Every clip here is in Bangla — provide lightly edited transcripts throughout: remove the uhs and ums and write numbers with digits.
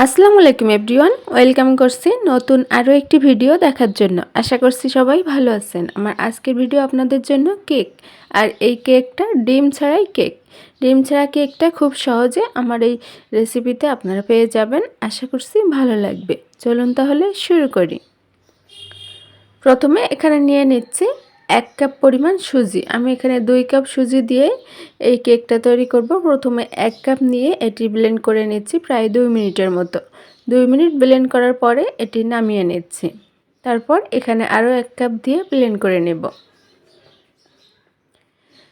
আসসালামু আলাইকুম এভরিওয়ান, ওয়েলকাম করছি নতুন আরও একটি ভিডিও দেখার জন্য। আশা করছি সবাই ভালো আছেন। আমার আজকের ভিডিও আপনাদের জন্য কেক, আর এই কেকটা ডিম ছাড়াই কেক। ডিম ছাড়া কেকটা খুব সহজে আমার এই রেসিপিতে আপনারা পেয়ে যাবেন। আশা করছি ভালো লাগবে। চলুন তাহলে শুরু করি। প্রথমে এখানে নিয়ে নিচ্ছি 1 কাপ পরিমাণ সুজি। আমি এখানে 2 কাপ সুজি দিয়ে এই কেকটা তৈরি করব। প্রথমে 1 কাপ নিয়ে এটি ব্লেন্ড করে নিচ্ছি প্রায় 2 মিনিটের মতো। 2 মিনিট ব্লেন্ড করার পরে এটি নামিয়ে নিচ্ছি। তারপর এখানে আরও 1 কাপ দিয়ে ব্লেন্ড করে নেব।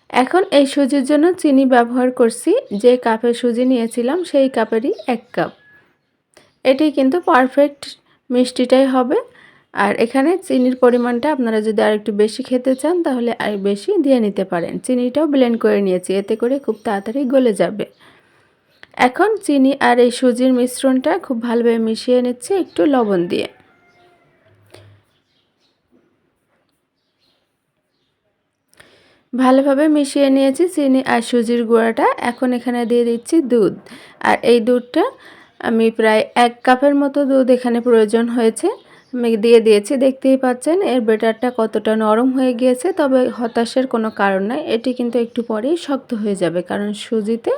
এখন এই সুজির জন্য চিনি ব্যবহার করছি। যে কাপে সুজি নিয়েছিলাম সেই কাপেরই 1 কাপ। এটি কিন্তু পারফেক্ট মিষ্টিটাই হবে। আর এখানে চিনির পরিমাণটা আপনারা যদি আরেকটু বেশি খেতে চান তাহলে আর বেশি দিয়ে নিতে পারেন। চিনিটাও ব্লেন্ড করে নিয়েছি, এতে করে খুব তাড়াতাড়ি গলে যাবে। এখন চিনি আর এই সুজির মিশ্রণটা খুব ভালোভাবে মিশিয়ে নিচ্ছি একটু লবণ দিয়ে। ভালোভাবে মিশিয়ে নিয়েছি চিনি আর সুজির গুঁড়াটা। এখন এখানে দিয়ে দিচ্ছি দুধ। আর এই দুধটা আমি প্রায় 1 কাপের মতো দুধ এখানে প্রয়োজন হয়েছে। আমি দিয়ে দিয়েছি। দেখতেই পাচ্ছেন এর ব্যাটারটা কতটা নরম হয়ে গিয়েছে। তবে হতাশের কোনো কারণ নাই, এটি কিন্তু একটু পরেই শক্ত হয়ে যাবে, কারণ সুজিতে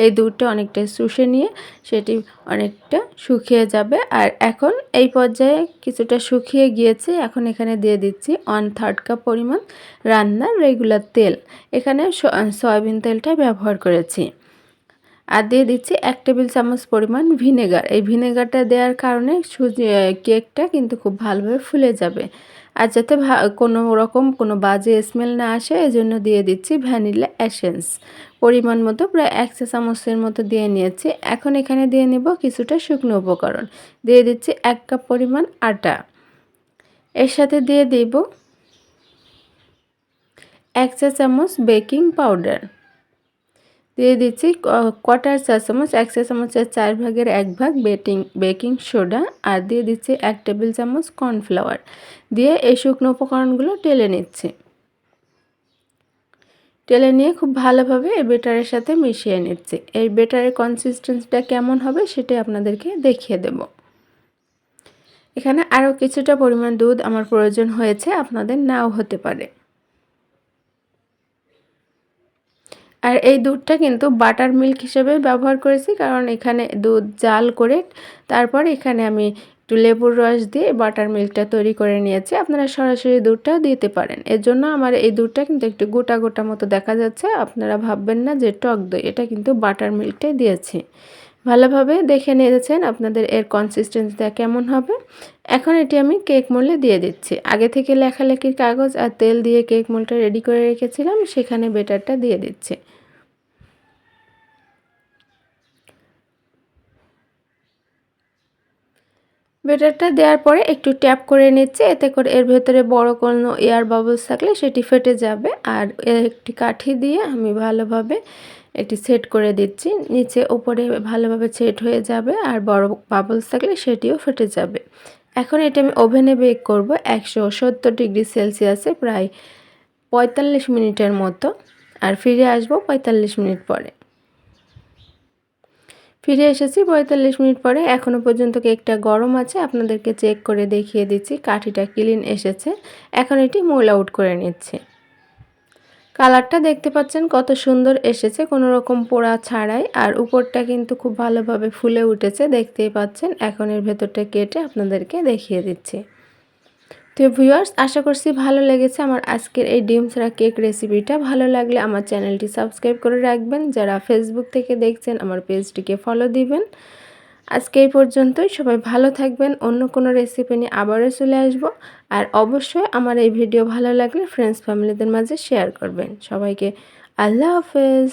এই দুধটা অনেকটা শুষে নিয়ে সেটি অনেকটা শুকিয়ে যাবে। আর এখন এই পর্যায়ে কিছুটা শুকিয়ে গিয়েছে। এখন এখানে দিয়ে দিচ্ছি 1/3 কাপ পরিমাণ রান্নার রেগুলার তেল। এখানে সয়াবিন তেলটাই ব্যবহার করেছি। আর দিয়ে দিচ্ছি 1 টেবিল চামচ পরিমাণ ভিনেগার। এই ভিনেগারটা দেওয়ার কারণে কেকটা কিন্তু খুব ভালোভাবে ফুলে যাবে। আর যাতে কোনো বাজে স্মেল না আসে, এজন্য দিয়ে দিচ্ছি ভ্যানিলা এসেন্স। পরিমাণ মতো প্রায় 1 চা চামচের মতো দিয়ে নিয়েছি। এখন এখানে দিয়ে নেব কিছুটা শুকনো উপকরণ। দিয়ে দিচ্ছি 1 কাপ পরিমাণ আটা। এর সাথে দিয়ে দেব 1 চা চামচ বেকিং পাউডার। দিয়ে দিচ্ছি কোয়ার্টার চা চামচ, 1 চা চামচের 4 ভাগের 1 ভাগ বেকিং সোডা। আর দিয়ে দিচ্ছি 1 টেবিল চামচ কর্নফ্লাওয়ার। দিয়ে এই শুকনো উপকরণগুলো টেলে নিচ্ছি। টেলে নিয়ে খুব ভালোভাবে এই ব্যাটারের সাথে মিশিয়ে নিচ্ছি। এই ব্যাটারের কনসিস্টেন্সিটা কেমন হবে সেটাই আপনাদেরকে দেখিয়ে দেব। এখানে আরও কিছুটা পরিমাণ দুধ আমার প্রয়োজন হয়েছে, আপনাদের নাও হতে পারে। আর এই দুধটা কিন্তু বাটার মিল্ক হিসেবে ব্যবহার করেছি, কারণ এখানে দুধ জাল করে তারপর এখানে আমি একটু লেবুর রস দিয়ে বাটার মিল্কটা তৈরি করে নিয়েছি। আপনারা সরাসরি দুধটাও দিতে পারেন। এর জন্য আমার এই দুধটা কিন্তু একটু গোটা গোটা মতো দেখা যাচ্ছে। আপনারা ভাববেন না যে টক দই, এটা কিন্তু বাটার মিল্কটাই দিয়েছি। ভালোভাবে দেখে নিয়েছেন আপনাদের এর কনসিস্টেন্সিটা কেমন হবে। এখন এটি আমি কেক মোল্ডে দিয়ে দিচ্ছি। আগে থেকে লেখালেখির কাগজ আর তেল দিয়ে কেক মোল্ডটা রেডি করে রেখেছিলাম, সেখানে ব্যাটারটা দিয়ে দিচ্ছি। ব্যাটারটা দেওয়ার পরে একটু ট্যাপ করে নিচ্ছি, এতে করে এর ভেতরে বড় কোনো এয়ার বাবলস থাকলে সেটি ফেটে যাবে। আর একটি কাঠি দিয়ে আমি ভালোভাবে এটি সেট করে দিচ্ছি। নিচে উপরে ভালোভাবে সেট হয়ে যাবে, আর বড় বাবলস থাকলে সেটিও ফেটে যাবে। এখন এটা আমি ওভেনে বেক করব 170 ডিগ্রি সেলসিয়াসে প্রায় 45 মিনিটের মতো। আর ফিরে আসবো 45 মিনিট পরে। ফিরে এসেছি 45 মিনিট পরে। এখনও পর্যন্ত কেকটা গরম আছে। আপনাদেরকে চেক করে দেখিয়ে দিচ্ছি কাঠিটা ক্লিন এসেছে। এখন এটি মোল্ড আউট করে নিচ্ছি। কালারটা দেখতে পাচ্ছেন কত সুন্দর এসেছে, কোনো রকম পোড়া ছাড়াই। আর উপরটা কিন্তু খুব ভালোভাবে ফুলে উঠেছে, দেখতেই পাচ্ছেন। এখন এর ভেতরটা কেটে আপনাদেরকে দেখিয়ে দিচ্ছি। তো ভিউয়ার্স, আশা করছি ভালো লেগেছে আমার আজকের এই ডিম ছাড়া কেক রেসিপিটা। ভালো লাগলে আমার চ্যানেলটি সাবস্ক্রাইব করে রাখবেন। যারা ফেসবুক থেকে দেখছেন আমার পেজটিকে ফলো দিবেন। আজকে এই পর্যন্তই। সবাই ভালো থাকবেন। অন্য কোনো রেসিপি নিয়ে আবারও চলে আসব। আর অবশ্যই আমার এই ভিডিও ভালো লাগলে ফ্রেন্ডস ফ্যামিলিদের মাঝে শেয়ার করবেন। সবাইকে আল্লাহ হাফেজ।